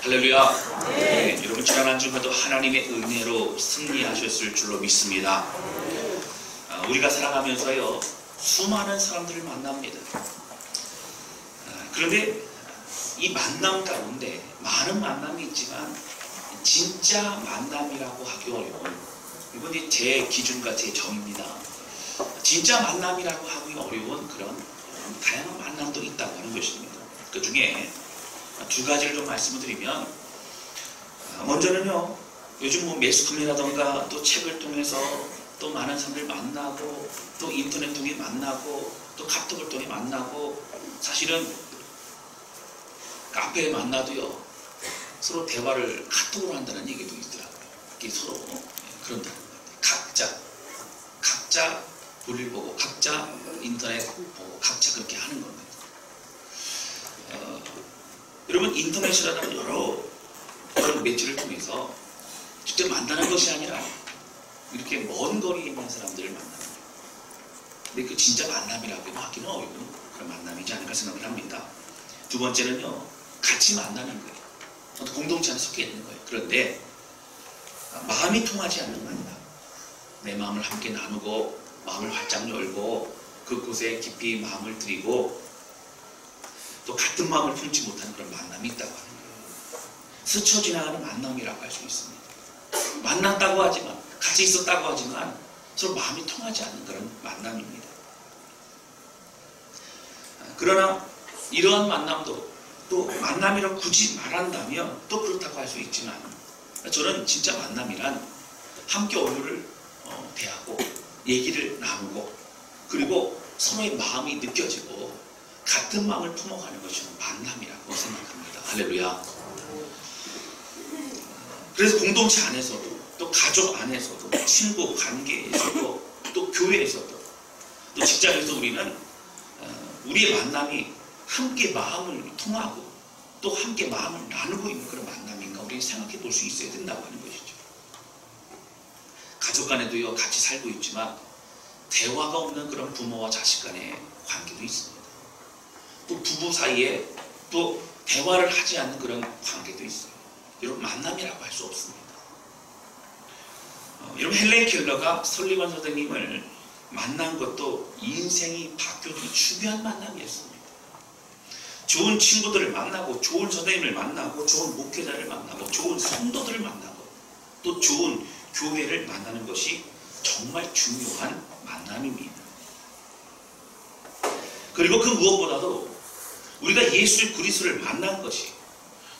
할렐루야. 네, 여러분 지난 한 주간도 하나님의 은혜로 승리하셨을 줄로 믿습니다. 우리가 살아가면서요 수많은 사람들을 만납니다. 그런데 이 만남 가운데 많은 만남이 있지만 진짜 만남이라고 하기 어려운, 이건 이제 제 기준과 제 정의입니다. 진짜 만남이라고 하기 어려운 그런 다양한 만남도 있다고 하는 것입니다. 그 중에 두 가지를 좀 말씀을 드리면, 먼저는요, 요즘 매스컴이라던가 또 책을 통해서 또 많은 사람들 만나고 또 인터넷 통해 만나고 또 카톡을 통해 만나고, 사실은 카페에 만나도요 서로 대화를 카톡으로 한다는 얘기도 있더라고요. 이게 서로 그런다는 거예요. 각자 볼일 보고 각자 인터넷 보고 각자 그렇게 하는 겁니다. 여러분, 인터넷이라는 여러 매체를 통해서 직접 만나는 것이 아니라 이렇게 먼 거리에 있는 사람들을 만나는 거예요. 근데 그 진짜 만남이라고 하기는 어려운 그런 만남이지 않을까 생각을 합니다. 두 번째는요, 같이 만나는 거예요. 어떤 공동체 안에 섞여 있는 거예요. 그런데 마음이 통하지 않는 만남, 내 마음을 함께 나누고 마음을 활짝 열고 그곳에 깊이 마음을 들이고 또 같은 마음을 품지 못하는 그런 만남이 있다고 하는 거예요. 스쳐 지나가는 만남이라고 할 수 있습니다. 만났다고 하지만, 같이 있었다고 하지만 서로 마음이 통하지 않는 그런 만남입니다. 그러나 이러한 만남도 또 만남이라고 굳이 말한다면 또 그렇다고 할 수 있지만, 저는 진짜 만남이란 함께 얼굴을 대하고 얘기를 나누고 그리고 서로의 마음이 느껴지고 같은 마음을 품어가는 것이 만남이라고 생각합니다. 할렐루야. 그래서 공동체 안에서도 또 가족 안에서도 친구 관계에서도 또 교회에서도 또 직장에서 우리는 우리의 만남이 함께 마음을 통하고 또 함께 마음을 나누고 있는 그런 만남인가 우리 생각해 볼 수 있어야 된다고 하는 것이죠. 가족 간에도요 같이 살고 있지만 대화가 없는 그런 부모와 자식 간의 관계도 있습니다. 또 부부 사이에 또 대화를 하지 않는 그런 관계도 있어요. 여러분, 만남이라고 할 수 없습니다. 여러분, 헬렌 켈러가 설리반 선생님을 만난 것도 인생이 바뀌어진 중요한 만남이었습니다. 좋은 친구들을 만나고 좋은 선생님을 만나고 좋은 목회자를 만나고 좋은 성도들을 만나고 또 좋은 교회를 만나는 것이 정말 중요한 만남입니다. 그리고 그 무엇보다도 우리가 예수 그리스도를 만난 것이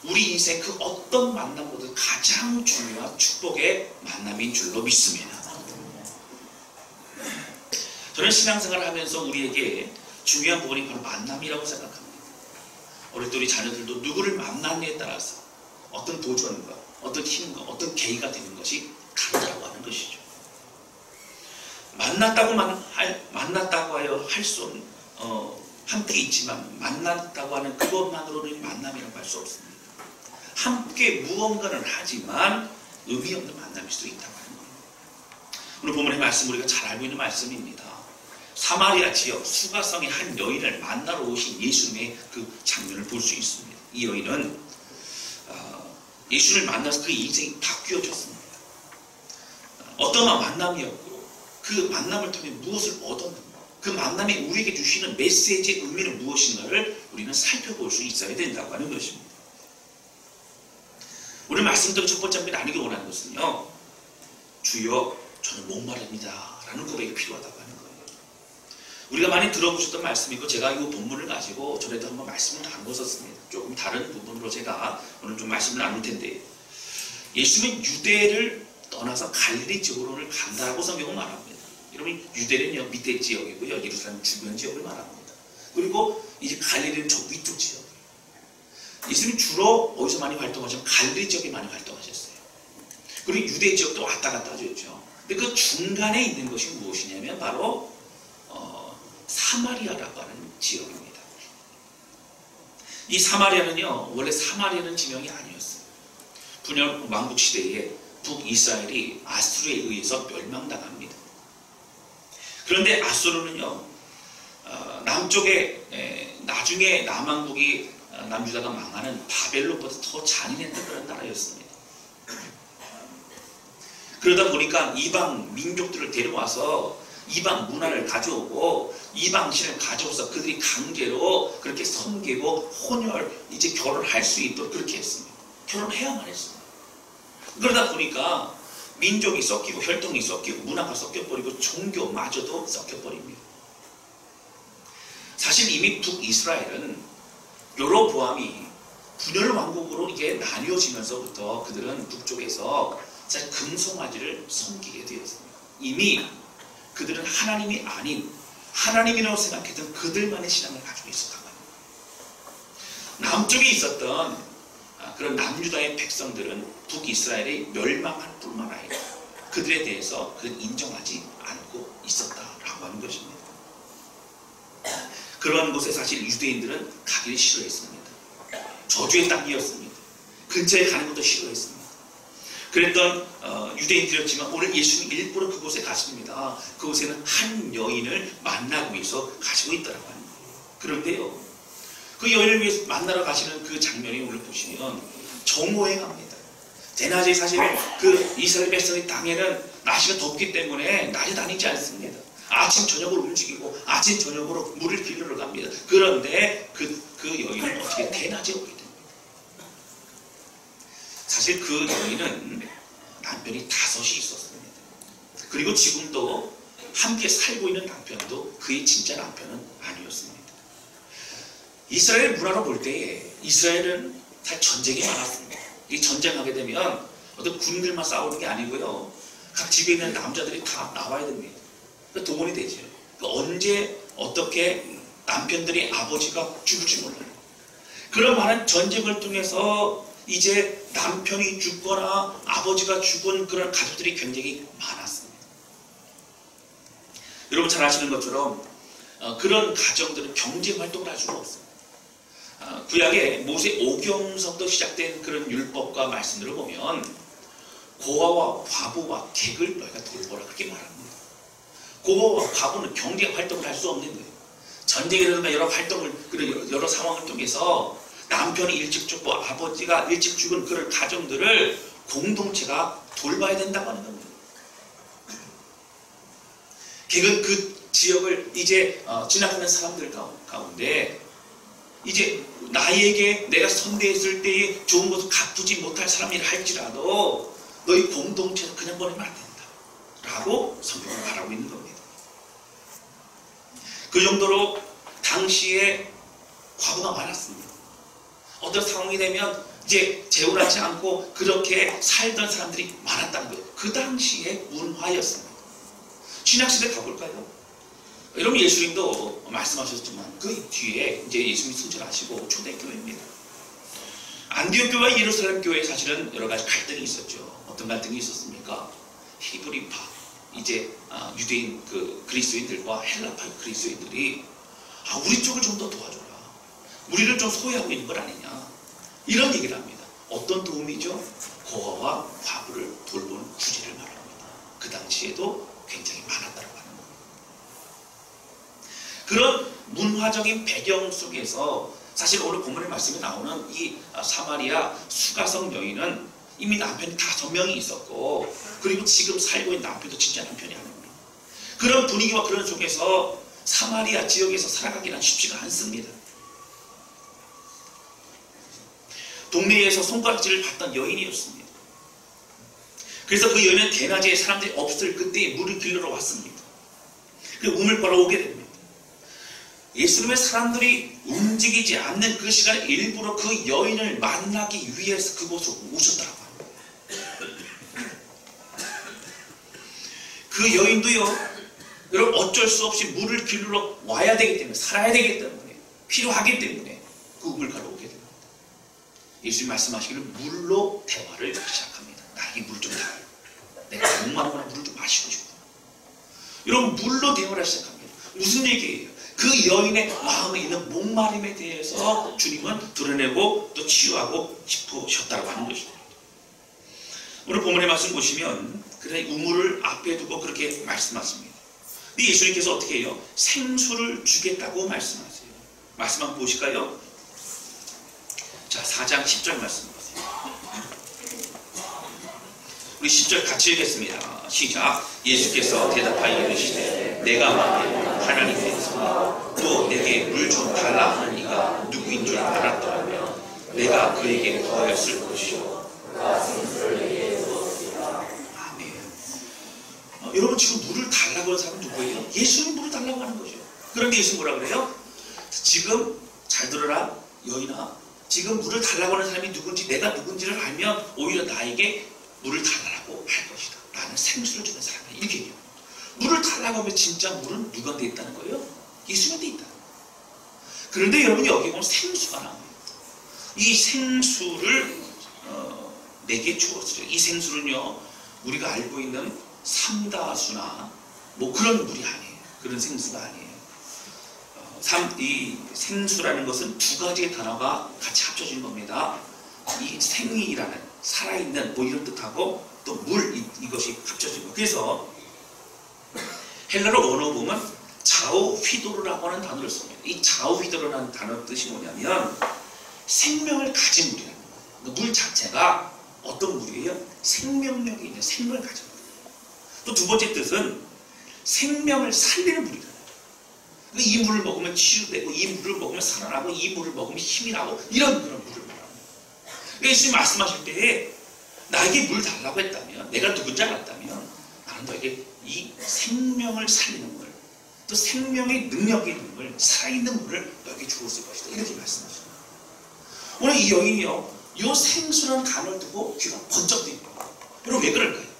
우리 인생 그 어떤 만남보다 가장 중요한 축복의 만남인 줄로 믿습니다. 저는 신앙생활을 하면서 우리에게 중요한 부분이 바로 만남이라고 생각합니다. 어릴 때 우리 자녀들도 누구를 만나느냐에 따라서 어떤 도전과 어떤 힘과 어떤 계기가 되는 것이 다르다고 하는 것이죠. 만났다고 하여 할 수 없는 함께 있지만 만났다고 하는 그것만으로는 만남이라고 할 수 없습니다. 함께 무언가를 하지만 의미 없는 만남일 수도 있다고 하는 겁니다. 오늘 본문의 말씀 우리가 잘 알고 있는 말씀입니다. 사마리아 지역 수가성의 한 여인을 만나러 오신 예수님의 그 장면을 볼 수 있습니다. 이 여인은 예수님을 만나서 그 인생이 바뀌어졌습니다. 어떤 만남이었고 그 만남을 통해 무엇을 얻었는가, 그 만남이 우리에게 주시는 메시지의 의미는 무엇인가를 우리는 살펴볼 수 있어야 된다고 하는 것입니다. 오늘 말씀드린 첫 번째 나누기 원하는 것은요, 주여 저는 목마릅니다 라는 고백이 필요하다고 하는 거예요. 우리가 많이 들어보셨던 말씀이고 제가 이 본문을 가지고 전에도 한번 말씀을 나누었습니다. 조금 다른 부분으로 제가 오늘 좀 말씀을 나눌 텐데, 예수님은 유대를 떠나서 갈릴리 지역으로 간다라고 성경은 말합니다. 여러분, 유대는요 밑에 지역이고요, 예루살렘 주변 지역을 말합니다. 그리고 이제 갈릴리는 저 위쪽 지역이에요. 예수님이 주로 어디서 많이 활동하셨냐면 갈릴리 지역에 많이 활동하셨어요. 그리고 유대 지역도 왔다 갔다 하셨죠. 근데 그 중간에 있는 것이 무엇이냐면 바로 사마리아라고 하는 지역입니다. 이 사마리아는요 원래 사마리아는 지명이 아니었어요. 분열 왕국 시대에 북이스라엘이 아수르에 의해서 멸망당합니다. 그런데 아수르는요 남쪽에 나중에 남왕국이 남유다가 망하는 바벨론보다 더 잔인했던 그런 나라였습니다. 그러다 보니까 이방 민족들을 데려와서 이방 문화를 가져오고 이방 신을 가져와서 그들이 강제로 그렇게 섬기고 혼혈 이제 결혼할 수 있도록 그렇게 했습니다. 결혼해야만 했습니다. 그러다 보니까 민족이 섞이고 혈통이 섞이고 문화가 섞여버리고 종교마저도 섞여버립니다. 사실 이미 북이스라엘은 여로보암이 분열 왕국으로 이게 나뉘어지면서부터 그들은 북쪽에서 금송아지를 섬기게 되었습니다. 이미 그들은 하나님이 아닌 하나님이라고 생각했던 그들만의 신앙을 가지고 있었단 말입니다. 남쪽에 있었던 그런 남유다의 백성들은 북이스라엘의 멸망할 뿐만 아니라 그들에 대해서 그는 인정하지 않고 있었다라고 하는 것입니다. 그러한 곳에 사실 유대인들은 가기를 싫어했습니다. 저주의 땅이었습니다. 근처에 가는 것도 싫어했습니다. 그랬던 유대인들이었지만 오늘 예수님 일부러 그곳에 가십니다. 그곳에는 한 여인을 만나기 위해서 가시고 있다고 합니다. 그런데요, 그 여인을 위해서 만나러 가시는 그 장면이 오늘 보시면 정오행합니다. 대낮에 사실 그 이스라엘 백성의 땅에는 날씨가 덥기 때문에 낮에 다니지 않습니다. 아침 저녁으로 움직이고 아침 저녁으로 물을 길러 갑니다. 그런데 그 여인은 어떻게 대낮에 오게 됩니다. 사실 그 여인은 남편이 5이 있었습니다. 그리고 지금도 함께 살고 있는 남편도 그의 진짜 남편은 아니었습니다. 이스라엘 문화로 볼 때에 이스라엘은 사실 전쟁이 많았습니다. 이 전쟁하게 되면 어떤 군인들만 싸우는 게 아니고요, 각 집에 있는 남자들이 다 나와야 됩니다. 동원이 되죠. 언제 어떻게 남편들이 아버지가 죽을지 몰라요. 그런 많은 전쟁을 통해서 이제 남편이 죽거나 아버지가 죽은 그런 가족들이 굉장히 많았습니다. 여러분 잘 아시는 것처럼 그런 가정들은 경제활동을 할 수가 없습니다. 구약의 모세 오경서부터 시작된 그런 율법과 말씀들을 보면 고아와 과부와 객을 너희가 돌보라 그렇게 말합니다. 고아와 과부는 경제 활동을 할 수 없는 거예요. 전쟁이라든가 여러 활동을, 여러 상황을 통해서 남편이 일찍 죽고 아버지가 일찍 죽은 그런 가정들을 공동체가 돌봐야 된다고 하는 겁니다. 객은 그 지역을 이제 지나가는 사람들 가운데 이제 나에게 내가 선대했을 때에 좋은 것을 갚지 못할 사람이라 할지라도 너희 공동체를 그냥 보내면 안 된다 라고 성경은 말하고 있는 겁니다. 그 정도로 당시에 과부가 많았습니다. 어떤 상황이 되면 이제 재혼하지 않고 그렇게 살던 사람들이 많았다는 거예요. 그 당시의 문화였습니다. 신약시대 가볼까요? 여러분 예수님도 말씀하셨지만 그 뒤에 이제 예수님이 승천하시고 초대교회입니다. 안디옥 교회와 예루살렘 교회에 사실은 여러 가지 갈등이 있었죠. 어떤 갈등이 있었습니까? 히브리파, 이제 유대인 그 그리스도인들과 헬라파 그리스도인들이 우리 쪽을 좀 더 도와줘라. 우리를 좀 소외하고 있는 것 아니냐. 이런 얘기를 합니다. 어떤 도움이죠? 고아와 과부를 돌보는 구제를 말합니다. 그 당시에도 굉장히 많았다고 하는 겁니다. 그런 문화적인 배경 속에서 사실 오늘 본문의 말씀에 나오는 이 사마리아 수가성 여인은 이미 남편이 5명이 있었고 그리고 지금 살고 있는 남편도 진짜 남편이 아닙니다. 그런 분위기와 그런 속에서 사마리아 지역에서 살아가기는 쉽지가 않습니다. 동네에서 손가락질을 받던 여인이었습니다. 그래서 그 여인은 대낮에 사람들이 없을 그때에 물을 길러러 왔습니다. 그리고 우물가로 오게 됩니다. 예수님의 사람들이 움직이지 않는 그 시간에 일부러 그 여인을 만나기 위해서 그곳으로 오셨다고 합니다. 그 여인도요, 여러분 어쩔 수 없이 물을 길러 와야 되기 때문에, 살아야 되기 때문에, 필요하기 때문에 그 우물가로 오게 됩니다. 예수님 말씀하시기를 물로 대화를 시작합니다. 나에게 물 좀 달라. 내가 목마르거나 물을 좀 마시고 싶어. 여러분 물로 대화를 시작합니다. 무슨 얘기예요? 그 여인의 마음에 있는 목마름에 대해서 주님은 드러내고 또 치유하고 싶으셨다고 하는 것입니다. 오늘 본문의 말씀 보시면 그래 우물을 앞에 두고 그렇게 말씀하십니다. 근데 예수님께서 어떻게 해요? 생수를 주겠다고 말씀하세요. 말씀 한번 보실까요? 자, 4장 10절 말씀 보세요. 우리 10절 같이 읽겠습니다. 시작. 예수께서 대답하여 이르시되 내가 만일 하나님께서 또 내게 물 좀 달라 하는 이가 누구인 줄 알았더라면 내가 그에게 구하였을 것이요. 아멘. 여러분 지금 물을 달라고 하는 사람은 누구예요? 예수님 물을 달라고 하는 거죠. 그런데 예수 뭐라 그래요? 지금 잘 들어라 여인아, 지금 물을 달라고 하는 사람이 누군지 내가 누군지를 알면 오히려 나에게 물을 달라고 할 것이다. 나는 생수를 주는 사람이다. 이렇게 얘기해요. 물을 달라고 하면 진짜 물은 누구한테 있다는 거예요? 예수한테 있다. 그런데 여러분 여기 보면 생수가 나옵니다. 이 생수를 내게 주었으려. 이 생수는요 우리가 알고 있는 삼다수나 뭐 그런 물이 아니에요. 그런 생수가 아니에요. 이 생수라는 것은 두 가지의 단어가 같이 합쳐진 겁니다. 이 생이라는 살아있는 뭐 이런 뜻하고 또 물 이것이 합쳐진 거예요. 그래서 헬라어 원어 보면 자오휘도르라고 하는 단어를 씁니다. 이 자오휘도르라는 단어 뜻이 뭐냐면 생명을 가진 물이라는 거예요. 그러니까 물 자체가 어떤 물이에요? 생명력이 있는 생명을 가진 물. 또 두 번째 뜻은 생명을 살리는 물이다. 이 물을 먹으면 치유되고 이 물을 먹으면 살아나고 이 물을 먹으면 힘이 나고 이런 그런 물을 말합니다. 예수님 말씀하실 때에 나에게 물 달라고 했다면 내가 누군지 알았다면 나는 너에게 이 생명을 살리는 물, 또 생명의 능력이 있는 물, 살아있는 물을 너에게 주었을 것이다. 이렇게 말씀하십니다. 오늘 이 여인이요 이 생수라는 단어를 듣고 귀가 번쩍 뜨는 거예요. 여러분 왜 그럴까요?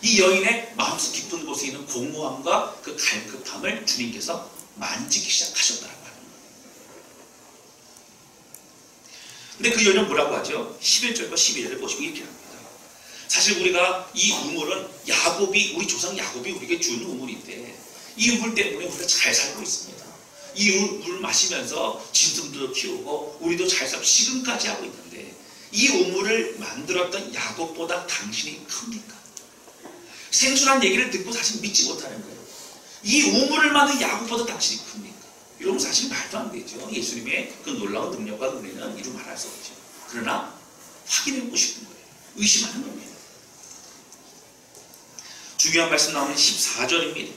이 여인의 마음속 깊은 곳에 있는 공허함과 그 갈급함을 주님께서 만지기 시작하셨다는 거예요. 근데 그 여인은 뭐라고 하죠? 11절과 12절을 보시면 이렇게 합니다. 사실 우리가 이 우물은 야곱이, 우리 조상 야곱이 우리에게 준 우물인데 이 우물 때문에 우리가 잘 살고 있습니다. 이 우물 마시면서 짐승도 키우고 우리도 잘 살고 지금까지 하고 있는데 이 우물을 만들었던 야곱보다 당신이 큽니까? 생수란 얘기를 듣고 사실 믿지 못하는 거예요. 이 우물을 만든 야곱보다 당신이 큽니까? 이러면 사실 말도 안 되죠. 예수님의 그 놀라운 능력과 은혜는 이루 말할 수 없죠. 그러나 확인해보고 싶은 거예요. 의심하는 겁니다. 중요한 말씀 나오는 14절입니다.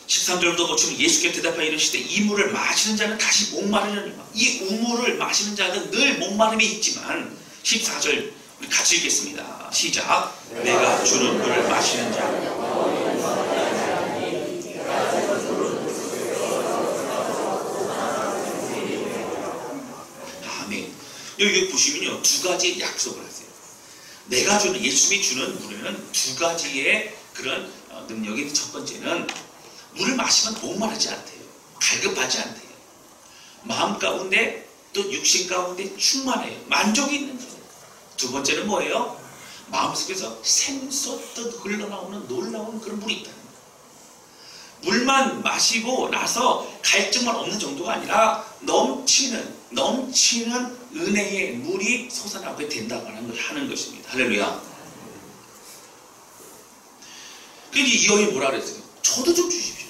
13절도 보시면 예수께 대답하여 이르시되 이 물을 마시는 자는 다시 목마르려니와. 이 우물을 마시는 자는 늘 목마름이 있지만 14절 우리 같이 읽겠습니다. 시작. 내가 주는 물을 마시는 자. 아멘. 여기 보시면요 두 가지의 약속을 하세요. 내가 주는, 예수님이 주는 물에는 두 가지의 그런 능력이, 첫 번째는 물을 마시면 목마르지 않대요. 갈급하지 않대요. 마음 가운데 또 육신 가운데 충만해요. 만족이 있는 거예요. 두 번째는 뭐예요? 마음속에서 샘솟듯 흘러나오는 놀라운 그런 물이 있다는 거예요. 물만 마시고 나서 갈증만 없는 정도가 아니라 넘치는 은혜의 물이 솟아나게 된다고 하는 것입니다. 할렐루야. 그러니까 이 여인이 뭐라 그랬어요? 저도 좀 주십시오.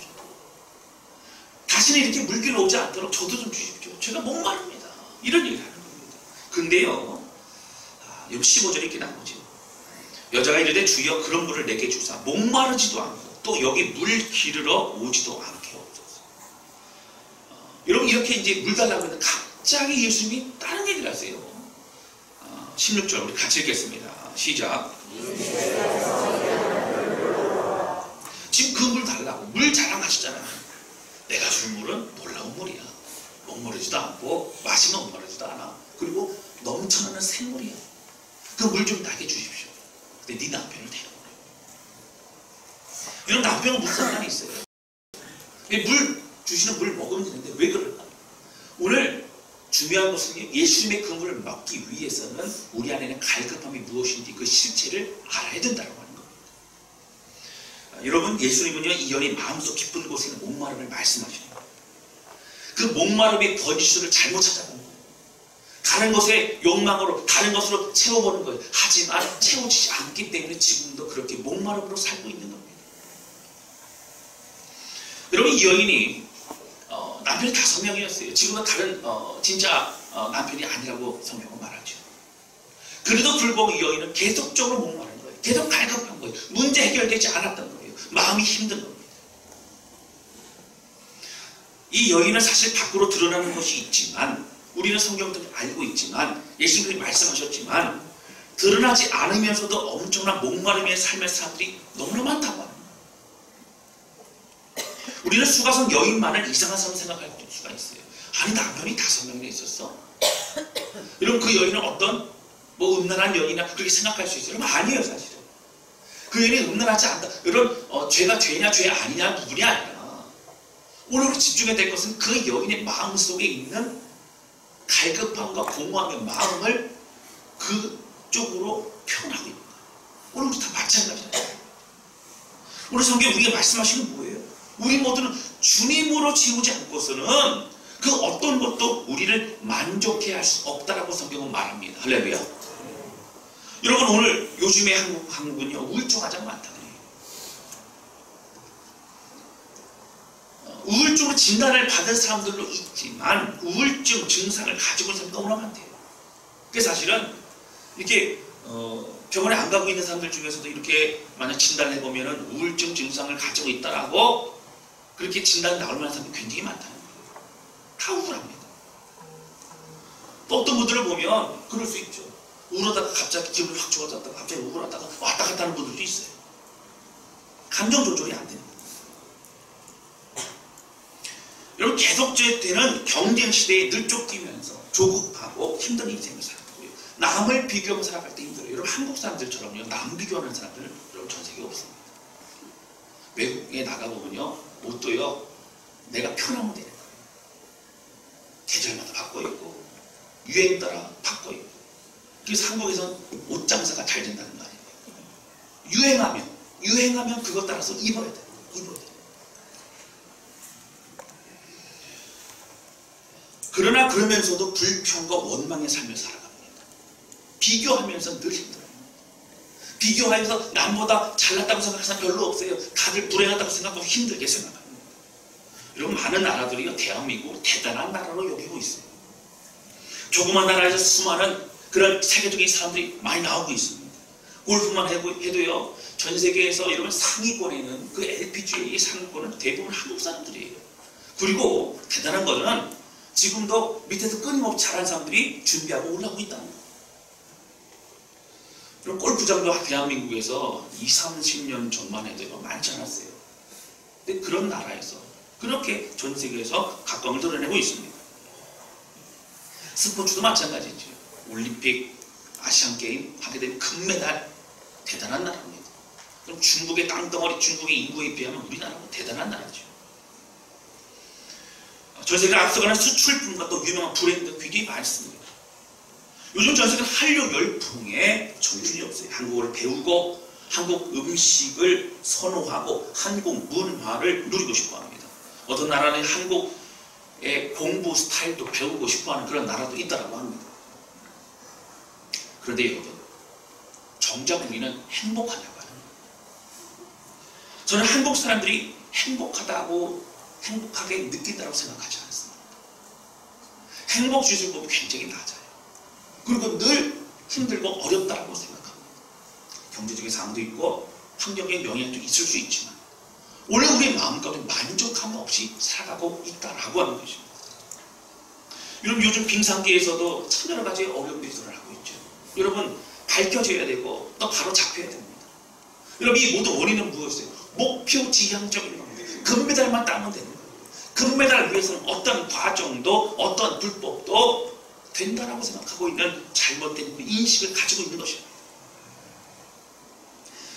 다시는 이렇게 물길로 오지 않도록 저도 좀 주십시오. 제가 목마릅니다. 이런 얘기를 하는 겁니다. 근데요 여러분 15절에 이렇게 나오죠. 여자가 이르되 주여 그런 물을 내게 주사 목마르지도 않고 또 여기 물 기르러 오지도 않게 없어서. 여러분 이렇게 이제 물 달라고 했는데 갑자기 예수님이 다른 얘기를 하세요. 16절 우리 같이 읽겠습니다. 시작. 지금 그 물 달라고 물 자랑하시잖아요. 내가 줄 물은 놀라운 물이야. 목마르지도 않고 마시면 목마르지도 않아. 그리고 넘쳐나는 생물이야. 그 물 좀 나게 주십시오. 근데 네 남편을 데려오래. 이런 남편은 무슨 상관이 있어요? 물 주시는 물 먹으면 되는데 왜 그럴까? 오늘 중요한 것은 예수님의 그 물을 먹기 위해서는 우리 안에는 갈급함이 무엇인지 그 실체를 알아야 된다고 하는 겁니다. 여러분 예수님은요 이 여인 마음속 깊은 곳에 있는 목마름을 말씀하시는 거예요. 그 목마름의 거짓수를 잘못 찾아본 거예요. 다른 것의 욕망으로 다른 것으로 채워보는 거예요. 하지만 채워지지 않기 때문에 지금도 그렇게 목마름으로 살고 있는 겁니다. 여러분 이 여인이 남편이 5명이었어요. 지금은 다른 진짜 남편이 아니라고 성경은 말하죠. 그래도 불구하고 이 여인은 계속적으로 목마른 거예요. 계속 갈급한 거예요. 문제 해결되지 않았던 거예요. 마음이 힘든 겁니다. 이 여인은 사실 밖으로 드러나는 것이 있지만, 우리는 성경도 알고 있지만, 예수님이 말씀하셨지만, 드러나지 않으면서도 엄청난 목마름의 삶의 사람들이 너무나 많다고 합니다. 우리는 수가성 여인만을 이상한 사람 생각할 수가 있어요. 아니, 남편이 5명이나 있었어? 여러분, 그 여인은 어떤 음란한 여인이나 그렇게 생각할 수 있어요. 여러분, 아니에요, 사실은. 그 여인이 음란하지 않다. 여러분, 죄가 죄냐 죄 아니냐 부분이 아니라, 오늘 우리 집중해야 될 것은 그 여인의 마음속에 있는 갈급함과 공허함의 마음을 그쪽으로 표현하고 있는 거예요. 오늘 우리 다 마찬가지예요. 오늘 성경에 우리가 말씀하시는 뭐예요? 우리 모두는 주님으로 지우지 않고서는 그 어떤 것도 우리를 만족해 할 수 없다라고 성경은 말합니다. 할렐루야. 여러분, 오늘 요즘에 한국은요, 우울증 환자가 많다 그래요. 우울증으로 진단을 받은 사람들도 있지만 우울증 증상을 가지고 있는 사람이 너무나 많대요. 그래서 사실은 이렇게 병원에 안 가고 있는 사람들 중에서도 이렇게 만약 진단을 해보면은 우울증 증상을 가지고 있다라고 그렇게 진단이 나올 만한 사람이 굉장히 많다는 거예요. 다 우울합니다. 또 어떤 분들을 보면 그럴 수 있죠. 우울하다가 갑자기 기분이 확 좋아졌다가 갑자기 우울하다가 왔다 갔다 하는 분들도 있어요. 감정 조절이 안 되는 거예요. 여러분, 계속되는 경쟁 시대에 늘 쫓기면서 조급하고 힘든 인생을 살았고요. 남을 비교하며 살아갈 때 힘들어요. 여러분, 한국 사람들처럼요, 남 비교하는 사람들은 여러분 전 세계에 없습니다. 외국에 나가보면요, 옷도요, 내가 편하면 되는 거예요. 계절마다 바꿔 입고 유행 따라 바꿔 입고. 그래서 한국에서는 옷 장사가 잘 된다는 거 아니에요. 유행하면 그것 따라서 입어야 돼요. 그러나 그러면서도 불평과 원망의 삶을 살아갑니다. 비교하면서 늘 힘들어요. 비교하면서 남보다 잘났다고 생각하는 사람 별로 없어요. 다들 불행하다고 생각하고 힘들게 생각합니다. 여러분, 많은 나라들이요, 대한민국을 대단한 나라로 여기고 있어요. 조그만 나라에서 수많은 그런 세계적인 사람들이 많이 나오고 있습니다. 골프만 해도요, 전 세계에서 여러분 상위권에 있는 그 LPGA 상위권은 대부분 한국 사람들이에요. 그리고 대단한 거는 지금도 밑에서 끊임없이 잘하는 사람들이 준비하고 올라오고 있다는 거예요. 그럼 골프장도 대한민국에서 20-30년 전만 해도 많지 않았어요. 근데 그런 나라에서 그렇게 전 세계에서 각광을 드러내고 있습니다. 스포츠도 마찬가지죠. 올림픽, 아시안게임 하게 되면 금메달, 대단한 나라입니다. 그럼 중국의 땅덩어리, 중국의 인구에 비하면 우리나라는 대단한 나라죠. 전 세계를 앞서가는 수출품과 또 유명한 브랜드 굉장히 많습니다. 요즘 전 세계 한류 열풍에 정신이 없어요. 한국어를 배우고 한국 음식을 선호하고 한국 문화를 누리고 싶어 합니다. 어떤 나라는 한국의 공부 스타일도 배우고 싶어 하는 그런 나라도 있다고 합니다. 그런데 여러분, 정작 우리는 행복하냐고 하는 거예요. 저는 한국 사람들이 행복하게 느낀다고 생각하지 않습니다. 행복 지수법이 굉장히 낮아요. 그리고 늘 힘들고 어렵다고 생각합니다. 경제적인 상황도 있고 환경의 영향도 있을 수 있지만 원래 우리의 마음가운데 만족함 없이 살아가고 있다라고 하는 것입니다. 여러분, 요즘 빙상계에서도 참 여러 가지 어려움들이 드러나고 있죠. 여러분, 밝혀져야 되고 또 바로 잡혀야 됩니다. 여러분, 이 모든 원인은 무엇이에요? 목표 지향적인 겁니다. 금메달만 따면 되는 거예요. 금메달을 위해서는 어떤 과정도 어떤 불법도 된다라고 생각하고 있는 잘못된 인식을 가지고 있는 것입니다.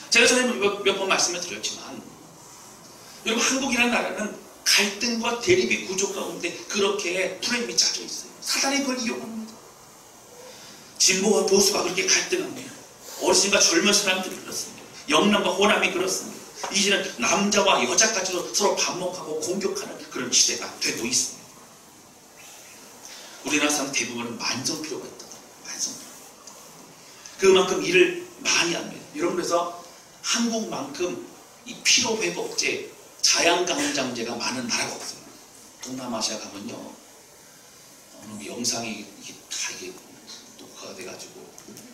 제가 전에 몇 번 말씀을 드렸지만 여러분, 한국이라는 나라는 갈등과 대립의 구조 가운데 그렇게 프레임이 짜져 있어요. 사단이 그걸 이용합니다. 진보와 보수가 그렇게 갈등합니다. 어르신과 젊은 사람들이 그렇습니다. 영남과 호남이 그렇습니다. 이제는 남자와 여자까지도 서로 반목하고 공격하는 그런 시대가 되고 있습니다. 우리나라 사람 대부분은 만성피로가 있다. 만성피로. 그만큼 일을 많이 합니다. 여러분, 그래서 한국만큼 이 피로회복제, 자양강장제가 많은 나라가 없습니다. 동남아시아 가면요, 영상이 이게 다 이게 녹화가 돼가지고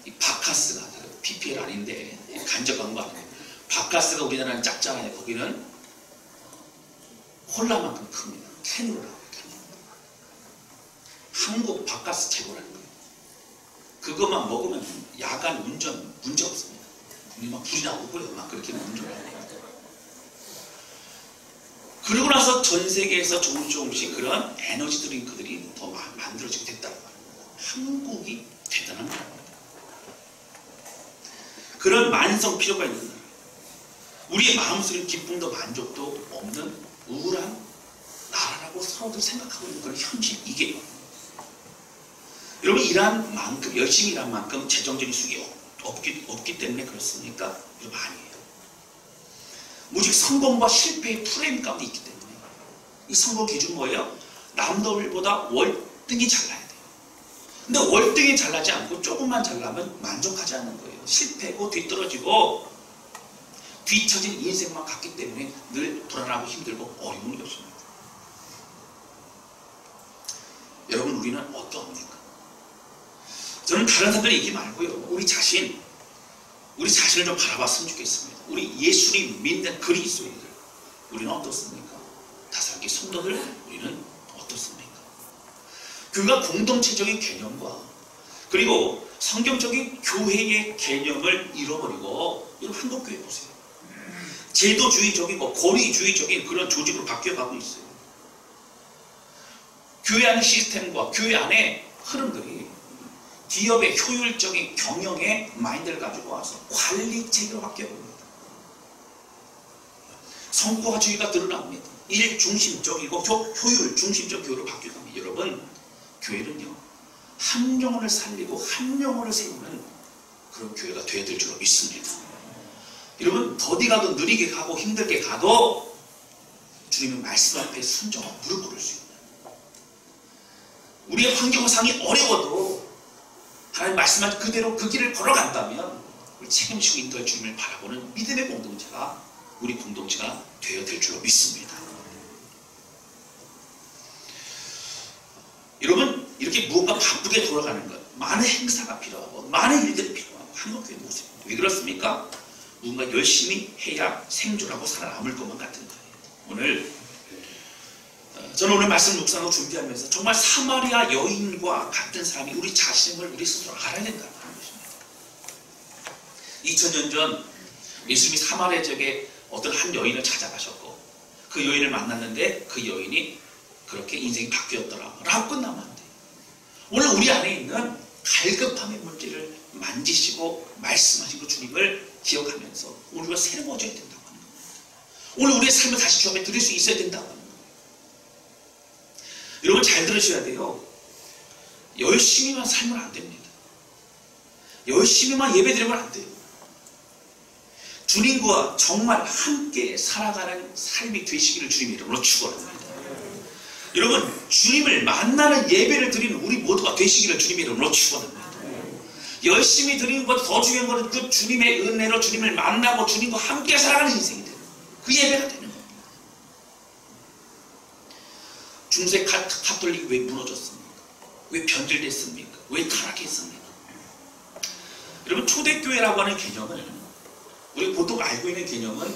이 바카스가 PPL 아닌데 간접한 거 아닌데 바카스가 우리나라는 작잖아요. 거기는 콜라만큼 큽니다. 캔으로 나와요. 한국 바카스 최고라는 거예요. 그것만 먹으면 야간 운전 문제 없습니다. 우리 막 불이 나고요. 막 그렇게 운전을 합니다. 그러고 나서 전 세계에서 조금씩 그런 에너지 드링크들이 더 만들어지게 됐다는 거예요. 한국이 대단한 나라입니다. 그런 만성 필요가 있는 나라. 우리의 마음속에 기쁨도 만족도 없는 우울한 나라라고 서로들 생각하고 있는 그런 현실, 이게 여러분, 일한 만큼, 열심히 일한 만큼 재정적인 수익이 없기 때문에 그렇습니까? 여러분, 아니에요. 오직 성공과 실패의 프레임 가운데 있기 때문에. 이 성공 기준 뭐예요? 남들보다 월등히 잘나야 돼요. 근데 월등히 잘나지 않고 조금만 잘나면 만족하지 않는 거예요. 실패고 뒤떨어지고 뒤처진 인생만 갔기 때문에 늘 불안하고 힘들고 어려움을 겪습니다. 여러분, 우리는 어떠합니까? 저는 다른 사람들 얘기 말고요, 우리 자신을 좀 바라봤으면 좋겠습니다. 우리 예수님 믿는 그리스도인들, 우리는 어떻습니까? 다사랑기 성도들, 우리는 어떻습니까? 그가 공동체적인 개념과 그리고 성경적인 교회의 개념을 잃어버리고, 여러분 한국교회 보세요. 제도주의적이고 권위주의적인 그런 조직으로 바뀌어가고 있어요. 교회 안의 시스템과 교회 안의 흐름들이 기업의 효율적인 경영의 마인드를 가지고 와서 관리체계로 바뀌어버립니다. 성과주의가 드러납니다. 일 중심적이고 효율 중심적 교회로 바뀌어갑니다. 여러분, 교회는요, 한 영혼을 살리고 한 영혼을 세우는 그런 교회가 되어야 될 줄 믿습니다. 여러분, 더디 가도 느리게 가고 힘들게 가도 주님의 말씀 앞에 순종하고 무릎 꿇을 수 있는, 우리의 환경상이 어려워도 하나님 말씀한 그대로 그 길을 걸어간다면 우리 책임지고 인도할 주님을 바라보는 믿음의 공동체가 우리 공동체가 되어야 될 줄로 믿습니다. 여러분, 이렇게 무언가 바쁘게 돌아가는 것, 많은 행사가 필요하고 많은 일들이 필요하고 한국교회 모습, 왜 그렇습니까? 누군가 열심히 해야 생존하고 살아남을 것만 같은 거예요. 저는 오늘 말씀 묵상하고 준비하면서 정말 사마리아 여인과 같은 사람이 우리 자신을 우리 스스로 알아야 된다는 것입니다. 2000년 전 예수님이 사마리아 지역에 어떤 한 여인을 찾아가셨고 그 여인을 만났는데 그 여인이 그렇게 인생이 바뀌었더라 라고 끝나면 안 돼요. 오늘 우리 안에 있는 갈급함의 문제를 만지시고 말씀하시고 주님을 기억하면서 우리가 새로워져야 된다고 하는 겁니다. 오늘 우리의 삶을 다시 주 앞에 드릴 수 있어야 된다고 하는 겁니다. 여러분, 잘 들으셔야 돼요. 열심히만 살면 안 됩니다. 열심히만 예배드리면 안 돼요. 주님과 정말 함께 살아가는 삶이 되시기를 주님 이름으로 축원합니다. 여러분, 주님을 만나는 예배를 드리는 우리 모두가 되시기를 주님 이름으로 축원합니다. 열심히 드리는 것보다 더 중요한 것은 그 주님의 은혜로 주님을 만나고 주님과 함께 살아가는 인생이 되는 그 예배가 되는 겁니다. 중세 카톨릭이 왜 무너졌습니까? 왜 변질됐습니까? 왜 타락했습니까? 여러분, 초대교회라고 하는 개념을 우리 보통 알고 있는 개념은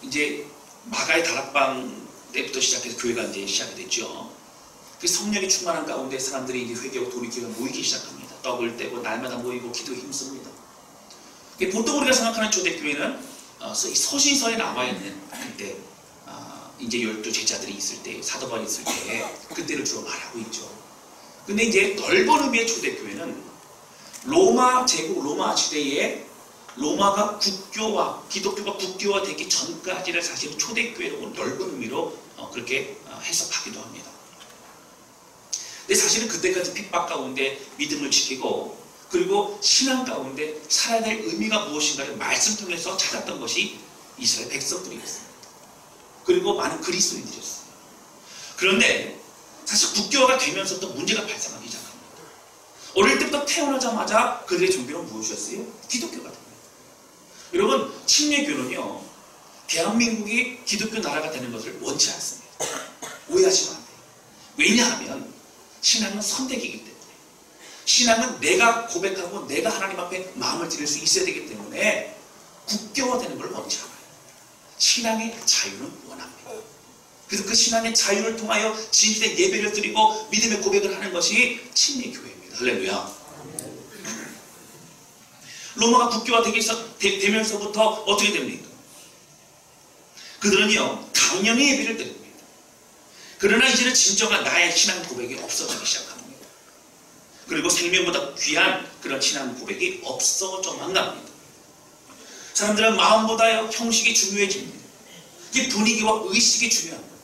이제 마가의 다락방 때부터 시작해서 교회가 이제 시작이 됐죠. 그 성령이 충만한 가운데 사람들이 이제 회개하고 돌이키고 모이기 시작합니다. 떡을 떼고 날마다 모이고 기도에 힘씁니다. 보통 우리가 생각하는 초대교회는 서신서에 나와 있는 그때 이제 12 제자들이 있을 때, 사도바울이 있을 때 그때를 주로 말하고 있죠. 근데 이제 넓은 의미의 초대교회는 로마 제국, 로마 시대에 로마가 국교와 기독교가 국교화되기 전까지를 사실 초대교회로 넓은 의미로 그렇게 해석하기도 합니다. 근데 사실은 그때까지 핍박 가운데 믿음을 지키고 그리고 신앙 가운데 살아야 될 의미가 무엇인가를 말씀 통해서 찾았던 것이 이스라엘 백성들이었습니다. 그리고 많은 그리스도인들이었어요. 그런데 사실 국교화가 되면서부터 문제가 발생하기 시작합니다. 어릴 때부터 태어나자마자 그들의 종교는 무엇이었어요? 기독교가 됩니다. 여러분, 침례교는요, 대한민국이 기독교 나라가 되는 것을 원치 않습니다. 오해하시면 안 돼요. 왜냐하면 신앙은 선택이기 때문에, 신앙은 내가 고백하고 내가 하나님 앞에 마음을 드릴 수 있어야 되기 때문에 국교화되는 걸 원치 않아요. 신앙의 자유는 원합니다. 그래서 그 신앙의 자유를 통하여 진실의 예배를 드리고 믿음의 고백을 하는 것이 침례 교회입니다. 할렐루야. 로마가 국교화되면서부터 어떻게 됩니까? 그들은요 당연히 예배를 드립니다. 그러나 이제는 진정한 나의 신앙 고백이 없어지기 시작합니다. 그리고 생명보다 귀한 그런 신앙 고백이 없어져만 갑니다. 사람들은 마음보다요 형식이 중요해집니다. 이게 분위기와 의식이 중요합니다.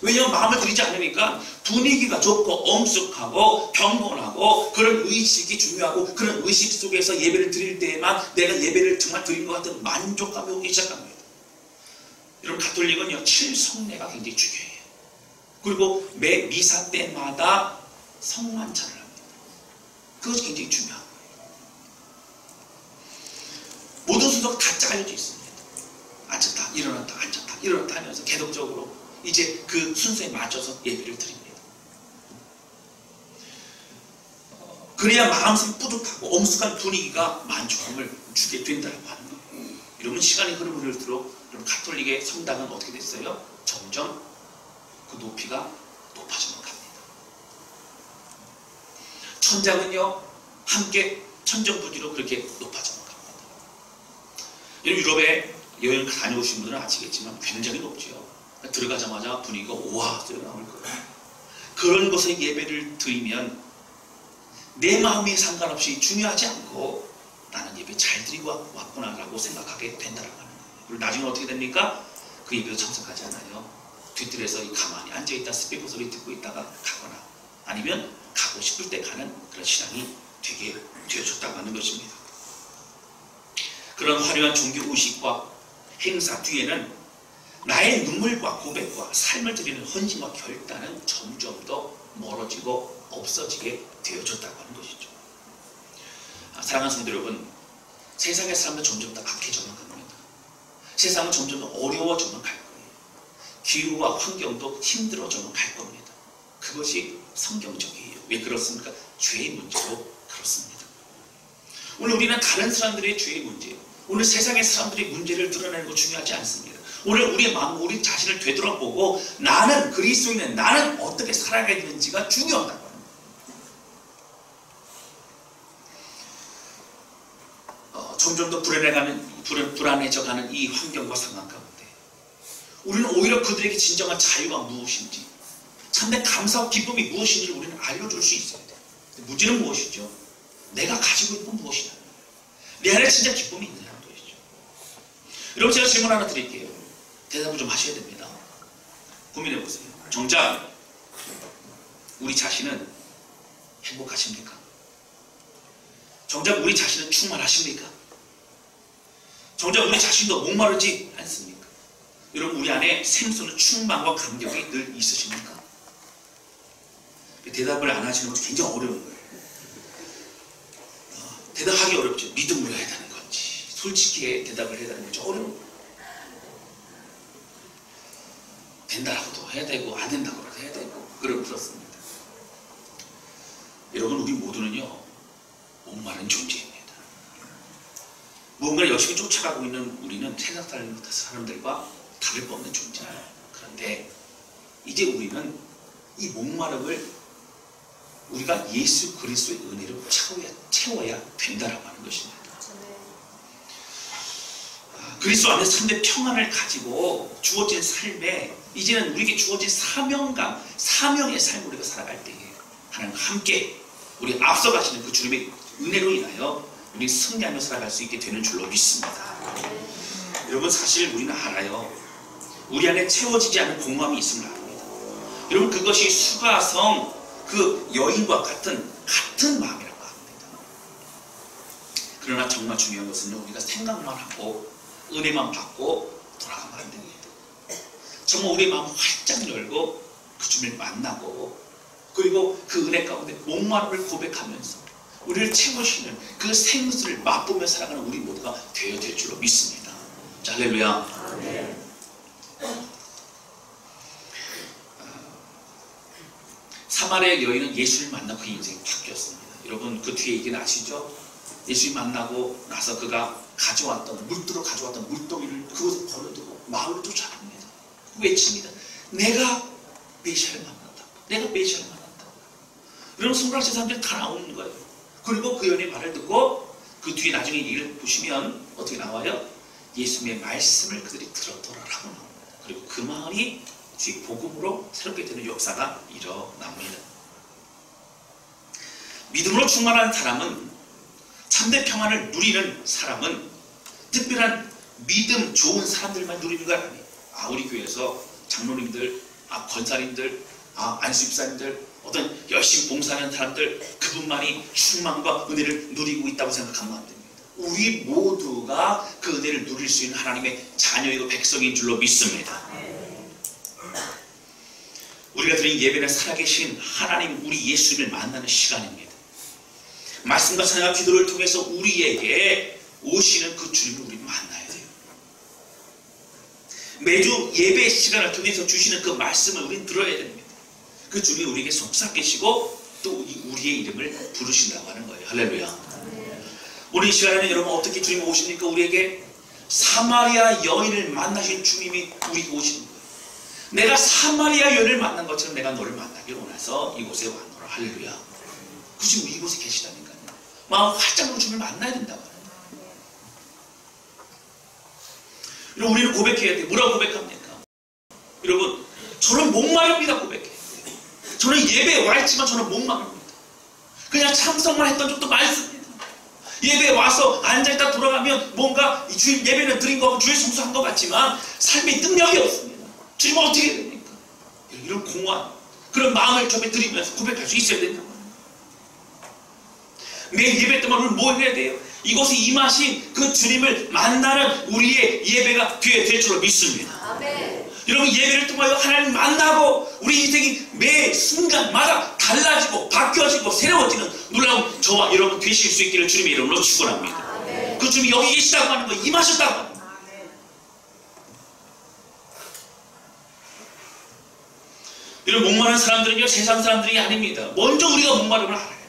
왜냐하면 마음을 들이지 않으니까 분위기가 좋고 엄숙하고 경건하고 그런 의식이 중요하고, 그런 의식 속에서 예배를 드릴 때에만 내가 예배를 정말 드린 것 같은 만족감이 오기 시작합니다. 여러분, 가톨릭은요 7성례가 굉장히 중요해요. 그리고 매 미사 때마다 성만찬을 합니다. 그것이 굉장히 중요한 거예요. 모든 순서가 다 짜여져 있습니다. 앉았다 일어났다 앉았다 일어났다 하면서 계속적으로 이제 그 순서에 맞춰서 예배를 드립니다. 그래야 마음속이 뿌듯하고 엄숙한 분위기가 만족감을 주게 된다고 하는 거예요. 여러분, 시간이 흐르면 흐를수록 가톨릭의 성당은 어떻게 됐어요? 점점 그 높이가 높아져만 갑니다. 천장은요 함께 천정부지로 그렇게 높아져만 갑니다. 여러분, 유럽에 여행 다녀오신 분들은 아시겠지만 굉장히 높지요. 들어가자마자 분위기가 우와 소리가 나올 거예요. 그런 곳에 예배를 드리면 내 마음이 상관없이 중요하지 않고 나는 예배 잘 드리고 왔구나라고 생각하게 된다는 거예요. 그리고 나중에 어떻게 됩니까? 그 예배도 참석하지 않아요. 뒤뜰에서 가만히 앉아있다 스피커 소리 듣고 있다가 가거나, 아니면 가고 싶을 때 가는 그런 신앙이 되게 되어졌다고 하는 것입니다. 그런 화려한 종교 의식과 행사 뒤에는 나의 눈물과 고백과 삶을 드리는 헌신과 결단은 점점 더 멀어지고 없어지게 되어졌다고 하는 것이죠. 사랑하는 성도 여러분, 세상의 삶은 점점 더 악해져만 갑니다. 세상은 점점 더 어려워져만 갈 거예요. 기후와 환경도 힘들어져만 갈 겁니다. 그것이 성경적이에요. 왜 그렇습니까? 죄의 문제로 그렇습니다. 오늘 우리는 다른 사람들의 죄의 문제, 오늘 세상의 사람들의 문제를 드러내는 거 중요하지 않습니다. 오늘 우리의 마음, 우리 자신을 되돌아보고 나는 그리스도인은 나는 어떻게 살아가야 되는지가 중요하다고 합니다. 점점 더 불안해져가는 이 환경과 상황 가운데 우리는 오히려 그들에게 진정한 자유가 무엇인지, 참된 감사와 기쁨이 무엇인지를 우리는 알려줄 수 있어야 돼요. 문제는 무엇이죠? 내가 가지고 있는 건 무엇이냐? 내 안에 진짜 기쁨이 있느냐는 것이죠. 여러분, 제가 질문 하나 드릴게요. 대답을 좀 하셔야 됩니다. 고민해 보세요. 정작 우리 자신은 행복하십니까? 정작 우리 자신은 충만하십니까? 정작 우리 자신도 목마르지 않습니까? 여러분, 우리 안에 샘솟는 충만과 감격이 늘 있으십니까? 대답을 안 하시는 것도 굉장히 어려운 거예요. 대답하기 어렵죠. 믿음으로 해야 되는 건지, 솔직히 대답을 해야 되는 건지 어려운 거예요. 된다라고도 해야 되고 안 된다고도 해야 되고 그렇습니다. 여러분, 우리 모두는요 목마른 존재입니다. 무언가를 열심히 쫓아가고 있는 우리는 세상 사람들과 다를 바 없는 존재예요. 그런데 이제 우리는 이 목마름을 우리가 예수 그리스도의 은혜로 채워야 된다라고 하는 것입니다. 그리스도 안에서 참된 평안을 가지고 주어진 삶에 이제는 우리에게 주어진 사명감, 사명의 삶을 우리가 살아갈 때에 하나님과 함께 우리 앞서가시는 그 주님의 은혜로 인하여 우리 승리하며 살아갈 수 있게 되는 줄로 믿습니다. 여러분, 사실 우리는 알아요. 우리 안에 채워지지 않은 공허함이 있음을 압니다. 여러분, 그것이 수가성 그 여인과 같은 마음이라고 합니다. 그러나 정말 중요한 것은 우리가 생각만 하고 은혜만 받고 돌아가면 안 됩니다. 정말 우리의 마음을 활짝 열고 그 주님을 만나고, 그리고 그 은혜 가운데 목마름을 고백하면서 우리를 채우시는 그 생수를 맛보며 살아가는 우리 모두가 되어야 될 줄로 믿습니다. 자, 할렐루야. 사마리아 여인은 예수를 만나고 그 인생이 바뀌었습니다. 여러분 그 뒤에 얘기는 아시죠? 예수를 만나고 나서 그가 물들어 가져왔던 물동이를 그곳에 버려두고 마을로 쫓아갑니다. 외칩니다. 내가 메시아를 만난다. 내가 메시아를 만난다. 여러분 손가락질 사람들이 다 나오는 거예요. 그리고 그 여인의 말을 듣고 그 뒤에 나중에 얘기를 보시면 어떻게 나와요? 예수님의 말씀을 그들이 들었더라라고 나옵니다. 그리고 그 마을이 주의 복음으로 새롭게 되는 역사가 일어납니다. 믿음으로 충만한 사람은, 참된 평안을 누리는 사람은 특별한 믿음 좋은 사람들만 누리는 거 아니에요. 우리 교회에서 장로님들, 권사님들, 안수집사님들, 어떤 열심히 봉사하는 사람들, 그분만이 충만과 은혜를 누리고 있다고 생각하면 안 됩니다. 우리 모두가 그 은혜를 누릴 수 있는 하나님의 자녀이고 백성인 줄로 믿습니다. 우리가 드린 예배는 살아계신 하나님, 우리 예수님을 만나는 시간입니다. 말씀과 사랑과 기도를 통해서 우리에게 오시는 그 주님을 우리 만나야 돼요. 매주 예배 시간을 통해서 주시는 그 말씀을 우리는 들어야 됩니다. 그 주님이 우리에게 속삭이시고 또 우리의 이름을 부르신다고 하는 거예요. 할렐루야. 오늘 이 시간에는 여러분 어떻게 주님이 오십니까? 우리에게 사마리아 여인을 만나신 주님이 우리에게 오시는 거예요. 내가 사마리아 여인을 만난 것처럼 내가 너를 만나길 원해서 이곳에 왔노라. 할렐루야. 그 지금 이곳에 계시다니까요. 마음 활짝 열고 주님을 만나야 된다고 하는 거예요. 여러분 우리는 고백해야 돼요. 뭐라고 고백합니까? 여러분 저는 목마릅니다. 고백해요. 저는 예배에 와 있지만 저는 목마릅니다. 그냥 참석만 했던 적도 많습니다. 예배에 와서 앉아있다 돌아가면 뭔가 주일 예배는 드린 거고 주일 성수한 것 같지만 삶에 능력이 없습니다. 주님은 어떻게 해야 됩니까? 이런 공허한 그런 마음을 접해 드리면서 고백할 수 있어야 된다고 합니다. 매일 예배 때만 우리 뭐 해야 돼요? 이곳에 임하신 그 주님을 만나는 우리의 예배가 될 줄로 믿습니다. 아멘. 여러분 예배를 통하여 하나님 만나고 우리 인생이 매 순간마다 달라지고 바뀌어지고 새로워지는 놀라운 저와 여러분 되실 수 있기를 주님의 이름으로 축원합니다. 아멘. 그 주님이 여기 계시다고 하는 거 임하셨다고 합니다. 아멘. 여러분 목마른 사람들은요 세상 사람들이 아닙니다. 먼저 우리가 목마름을 알아야 돼요.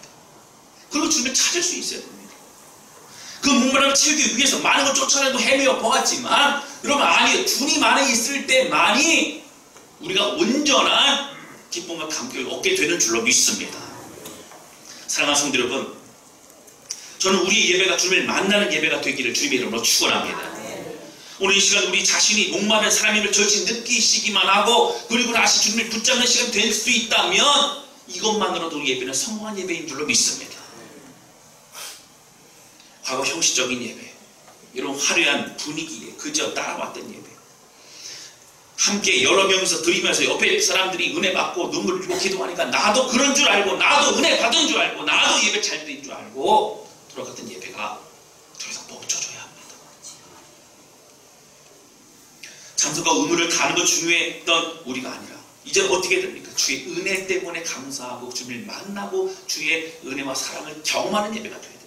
그리고 주님을 찾을 수 있어야 됩니다. 그 목마름을 채우기 위해서 많은 걸 쫓아내도 헤매어 보았지만 여러분 아니에요. 주님 안에 있을 때만이 우리가 온전한 기쁨과 감격을 얻게 되는 줄로 믿습니다. 사랑하는 성도 여러분, 저는 우리 예배가 주님을 만나는 예배가 되기를 주님의 이름으로 축원합니다. 오늘 이 시간 우리 자신이 목마른 사람임을 절친 느끼시기만 하고 그리고 다시 주님을 붙잡는 시간 될 수 있다면 이것만으로도 우리 예배는 성공한 예배인 줄로 믿습니다. 과거 형식적인 예배, 이런 화려한 분위기에 그저 따라왔던 예배, 함께 여러 명이서 드리면서 옆에 사람들이 은혜 받고 눈물 흘리고 기도하니까 나도 그런 줄 알고 나도 은혜 받은 줄 알고 나도 예배 잘 드린 줄 알고 돌아갔던 예배가 더 이상 멈춰줘야 합니다. 참석과 의무를 다하는 것 중요했던 우리가 아니라 이제 어떻게 됩니까? 주의 은혜 때문에 감사하고 주님을 만나고 주의 은혜와 사랑을 경험하는 예배가 돼야 됩니다.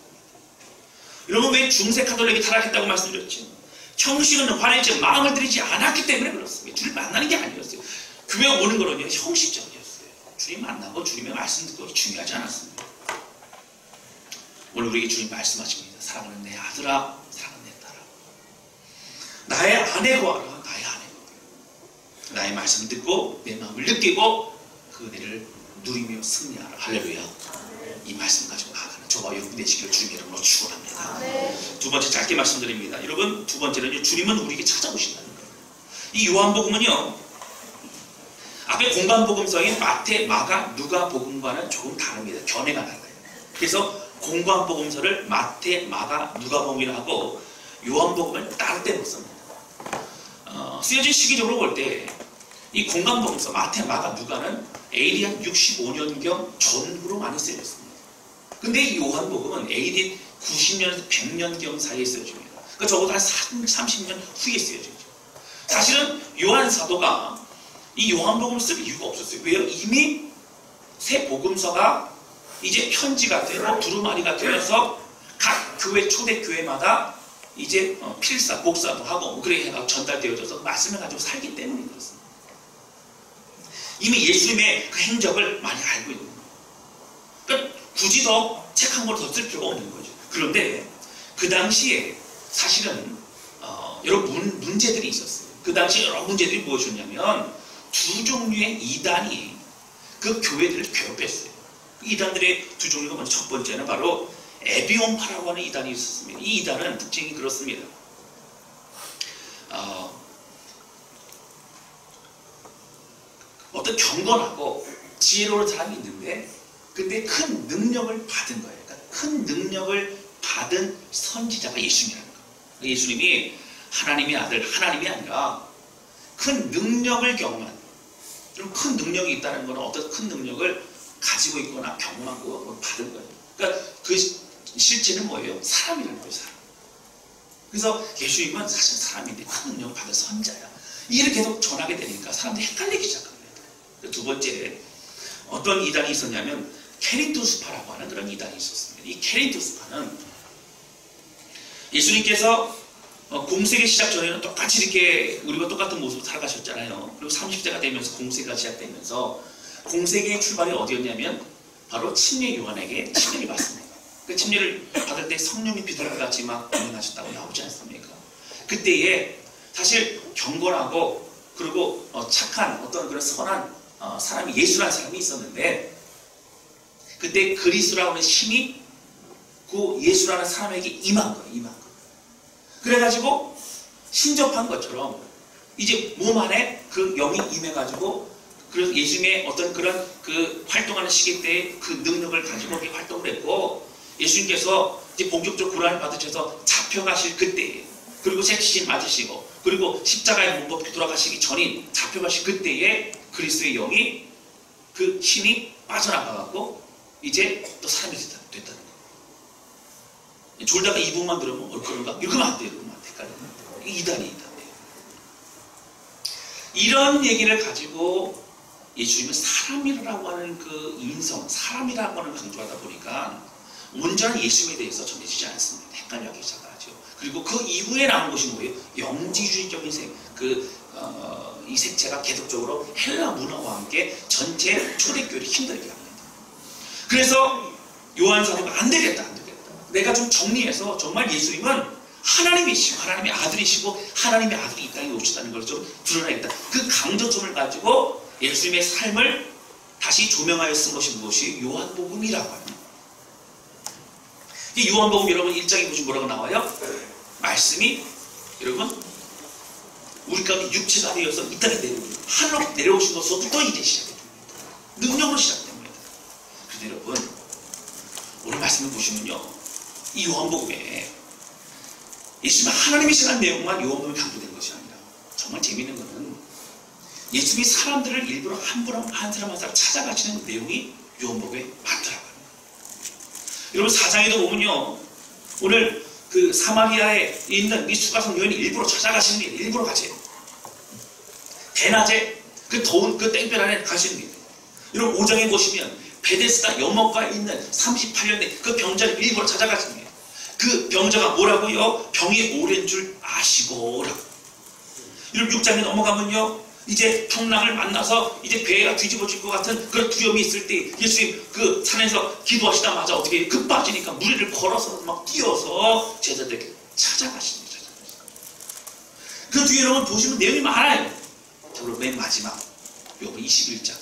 여러분 왜 중세 가톨릭이 타락했다고 말씀드렸죠? 형식은 화내지 마음을 들이지 않았기 때문에 그렇습니다. 주님 만나는 게 아니었어요. 교회 오는 거는요 형식적이었어요. 주님 만나고 주님의 말씀 듣고 중요하지 않았습니다. 오늘 우리에게 주님 말씀하십니다. 사랑하는 내 아들아, 사랑하는 내 딸아, 나의 아내 구하라. 나의 아내 구하라. 나의 말씀을 듣고 내 마음을 느끼고 그 은혜를 누리며 승리하라. 할렐루야. 이 말씀 가지고 나아가는 저와 여러분 되시기를 주님의 이름으로 축원합니다. 두 번째 짧게 말씀드립니다. 여러분 두 번째는요 주님은 우리에게 찾아오신다는 거예요. 이 요한복음은요 앞에 공관복음서인 마태, 마가, 누가 복음과는 조금 다릅니다. 견해가 달라요. 그래서 공관복음서를 마태, 마가, 누가 복음이라 하고 요한복음을 따로 떼고 씁니다. 쓰여진 시기적으로 볼 때 이 공관복음서 마태, 마가, 누가는 AD 한 65년경 전후로 많이 쓰여졌습니다. 근데 이 요한복음은 AD 90년에서 100년경 사이에 쓰여집니다. 그러니까 적어도 한 30년 후에 쓰여지죠. 사실은 요한 사도가 이 요한복음을 쓸 이유가 없었어요. 왜요? 이미 새 복음서가 이제 편지가 되고 두루마리가 되어서 각 교회, 초대교회마다 이제 필사, 복사도 하고 그래 전달되어져서 말씀을 가지고 살기 때문에 그렇습니다. 이미 예수님의 그 행적을 많이 알고 있는 거예요. 그러니까 굳이 더 책한 걸 더 쓸 필요가 없는 거죠. 그런데 그 당시에 사실은 여러 문제들이 있었어요. 그 당시에 여러 문제들이 무엇이었냐면 두 종류의 이단이 그 교회들을 괴롭혔어요. 그 이단들의 두 종류가 먼저 첫 번째는 바로 에비온파라고 하는 이단이 있었습니다. 이 이단은 특징이 그렇습니다. 어떤 경건하고 지혜로운 사람이 있는데 근데 큰 능력을 받은 거예요. 그러니까 큰 능력을 받은 선지자가 예수님이라는 거예요. 예수님이 하나님의 아들, 하나님이 아니라 큰 능력을 경험한, 좀 큰 능력이 있다는 것은 어떤 큰 능력을 가지고 있거나 경험하고 받은 거예요. 그러니까 그 실제는 뭐예요? 사람이라는 거예요, 사람. 그래서 예수님은 사실 사람인데 큰 능력을 받은 선자야. 이를 계속 전하게 되니까 사람들이 헷갈리기 시작합니다. 두 번째, 어떤 이단이 있었냐면 케린토스파라고 하는 그런 이단이 있었습니다. 이 케린토스파는 예수님께서 공세기 시작 전에는 똑같이 이렇게 우리가 똑같은 모습으로 살아가셨잖아요. 그리고 30세가 되면서 공세가 시작되면서 공세기의 출발이 어디였냐면 바로 침례 요한에게 침례를 받습니다. 그 침례를 받을 때 성령이 비둘기 같이 막 운행하셨다고 나오지 않습니까? 그때에 사실 경건하고 그리고 착한 어떤 그런 선한 사람이 예수라는 사람이 있었는데 그때 그리스도라고 하는 신이 그 예수라는 사람에게 임한 거예요. 임한 거예요. 그래가지고 신접한 것처럼 이제 몸 안에 그 영이 임해가지고 그래서 예수님의 어떤 그런 그 활동하는 시기 때에 그 능력을 가지고 활동을 했고 예수님께서 이제 본격적으로 고난을 받으셔서 잡혀가실 그때에 그리고 색신 맞으시고 그리고 십자가에 못 박혀 돌아가시기 전인 잡혀가실 그때에 그리스도의 영이 그 힘이 빠져나가고 이제 또 사람이 됐다는 거예요. 졸다가 이 부분만 들으면 그런가? 이러면 안 돼요. 이러면 안 돼. 헷갈리면. 이단이에요. 이런 얘기를 가지고 예수님은 사람이라고 하는 그 인성, 사람이라고 하는 강조하다 보니까 온전한 예수님에 대해서 전해지지 않습니다. 헷갈려하기 시작하죠. 그리고 그 이후에 나온 것이 뭐예요? 영지주의적인 이 색채가 계속적으로 헬라 문화와 함께 전체 초대교회를 힘들게 합니다. 그래서 요한 사도가 안 되겠다. 내가 좀 정리해서 정말 예수님은 하나님이시고 하나님의 아들이시고 하나님의 아들이 이 땅에 오셨다는 걸 좀 드러내겠다. 그 강조점을 가지고 예수님의 삶을 다시 조명하여 쓴 것이 무엇이 요한복음이라고 합니다. 이 요한복음 여러분 1장에 보시면 뭐라고 나와요? 말씀이 여러분 우리 가운데 육체가 되어서 이 땅에 하늘로 내려오신 것부터 이제 시작됩니다. 능력으로 시작됩니다. 그런데 여러분 오늘 말씀을 보시면요. 이 요한복음에 예수님이 하나님이시라는 내용만 요한복음에 강조된 것이 아니라 정말 재미있는 것은 예수님이 사람들을 일부러 한 사람 한 사람 찾아가시는 내용이 요한복음에 많더라고요. 여러분 4장에도 보면요. 오늘 그 사마리아에 있는 이 수가성 여인이 일부러 찾아가시는 게 일부러 가세요. 대낮에 그 더운 그 땡볕 안에 가시는 게 여러분 5장에 보시면 베데스다 연못가에 있는 38년대 그 병자를 일부러 찾아가시는 거예요. 그 병자가 뭐라고요? 병이 오랜 줄 아시고라고. 여러분 6장에 넘어가면요. 이제 풍랑을 만나서 이제 배가 뒤집어질 것 같은 그런 두려움이 있을 때 예수님 그 산에서 기도하시다마자 어떻게 급 빠지니까 무리를 걸어서 막 뛰어서 제자들에게 찾아가시는 거죠. 그 뒤에 여러분 보시면 내용이 많아요. 자, 그리고 맨 마지막 요번 21장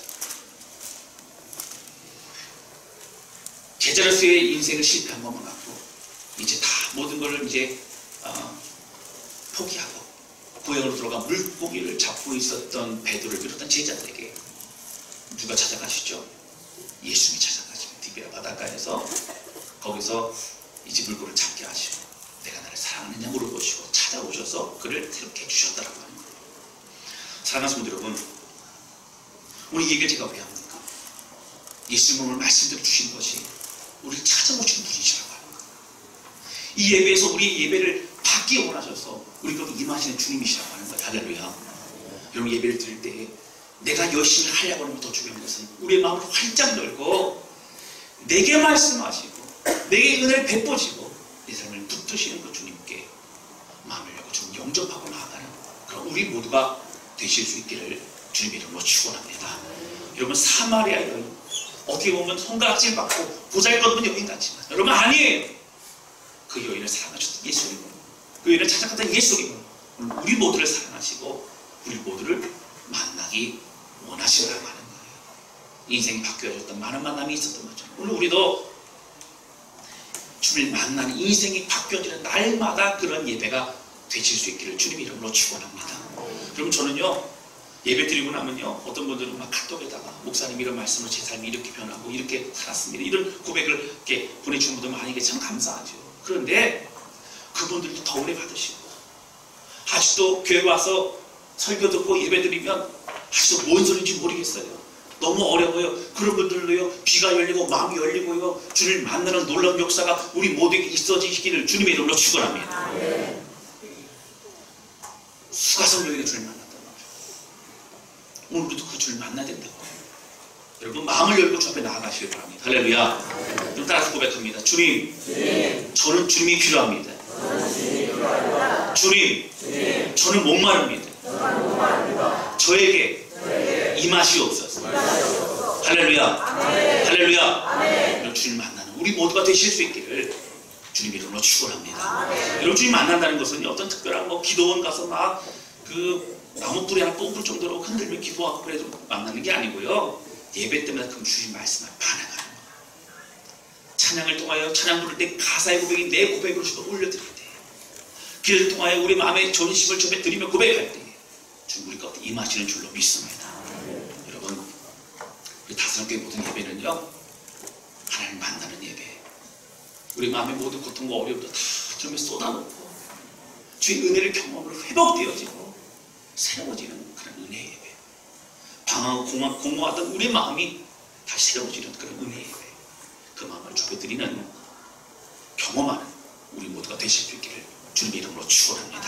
제자로서의 인생을 실패한 것만 갖고 이제 다 모든 걸 이제 포기하고 고향으로 들어가 물고기를 잡고 있었던 베드로를 비롯한 제자들에게 누가 찾아가시죠? 예수님이 찾아가시고 디베아 바닷가에서 거기서 이제 물고기를 잡게 하시고 내가 나를 사랑하느냐 물어보시고 찾아오셔서 그를 새롭게 해주셨다라고 하는 거예요. 사랑하는 분들 여러분 오늘 이 얘기를 제가 왜 합니까? 예수님 오늘 말씀대로 주신 것이 우리를 찾아오시는 분이시라고 하는 거예요. 이 예배에서 우리의 예배를 받기 원하셔서 우리 거기 임하시는 주님이시라고 하는 거예요. 할렐루야. 여러분 예배를 드릴 때 내가 열심히 하려고 하는 것 더 중요한 것은 우리의 마음을 활짝 열고 내게 말씀하시고 내게 은혜를 베푸시고 내 삶을 붙드시는 그 주님께 마음을 열고 좀 영접하고 나아가는 그런 우리 모두가 되실 수 있기를 주님의 이름으로 축원합니다. 여러분 사마리아 여인 어떻게 보면 손가락질 받고 보잘것없는 여인 같지만 여러분 아니에요. 그 여인을 사랑하셨던 예수님은 그 여인을 찾아갔던 예수님은 우리 모두를 사랑하시고 우리 모두를 만나기 원하시라고 하는 거예요. 인생이 바뀌어졌던 많은 만남이 있었던 거죠. 오늘 우리도 주를 만나는 인생이 바뀌어지는 날마다 그런 예배가 되실 수 있기를 주님 이름으로 축원합니다. 그럼 저는요 예배 드리고 나면요 어떤 분들은 막 카톡에다가 목사님 이런 말씀으로 제 삶이 이렇게 변하고 이렇게 살았습니다 이런 고백을 이렇게 보내주는 분들 많이 계시면 참 감사하죠. 그런데 그분들도 더 은혜 받으시고 아직도 교회 와서 설교 듣고 예배 드리면 아직도 뭔 소리인지 모르겠어요. 너무 어려워요. 그런 분들도요 귀가 열리고 마음이 열리고요 주를 만나는 놀라운 역사가 우리 모두에게 있어지시기를 주님의 이름으로 축원합니다. 수가성 여인의 주를 만났단 말이에요. 오늘 우리도 그 주를 만나야 된다고. 여러분 마음을 열고 주 앞에 나아가시길 바랍니다. 할렐루야. 좀 따라서 고백합니다. 주님, 저는 주님이 필요합니다. 주님, 저는 목마릅니다. 저에게 임하시옵소서. 할렐루야. 할렐루야. 주님 만나는 우리 모두가 되실 수 있기를 주님 이름으로 축원합니다. 여러분 주님 만난다는 것은 어떤 특별한 뭐 기도원 가서 막 그 나무 뿌리 하나 뽑을 정도로 흔들며 기도하고 그래도 만나는 게 아니고요. 예배 때마다 그 주님 말씀을 반응하는 거예요. 찬양을 통하여 찬양 부를 때 가사의 고백이 내 고백으로 주로 올려드릴 때 기도를 통하여 우리 마음의 전심을 주에 드리며 고백할 때 주님 우리 가운데 임하시는 줄로 믿습니다. 여러분 우리 다스럽게 모든 예배는요 하나님 만나는 예배 우리 마음의 모든 고통과 어려움도 다 주님에 쏟아놓고 주의 은혜를 경험으로 회복되어지고 새로워지는 그런 은혜 예배 방황하고 공허하던 우리 마음이 다시 새로워지는 그런 은혜 예배 그 마음을 주께 드리는 경험하는 우리 모두가 되실 수 있기를 주님의 이름으로 축원합니다.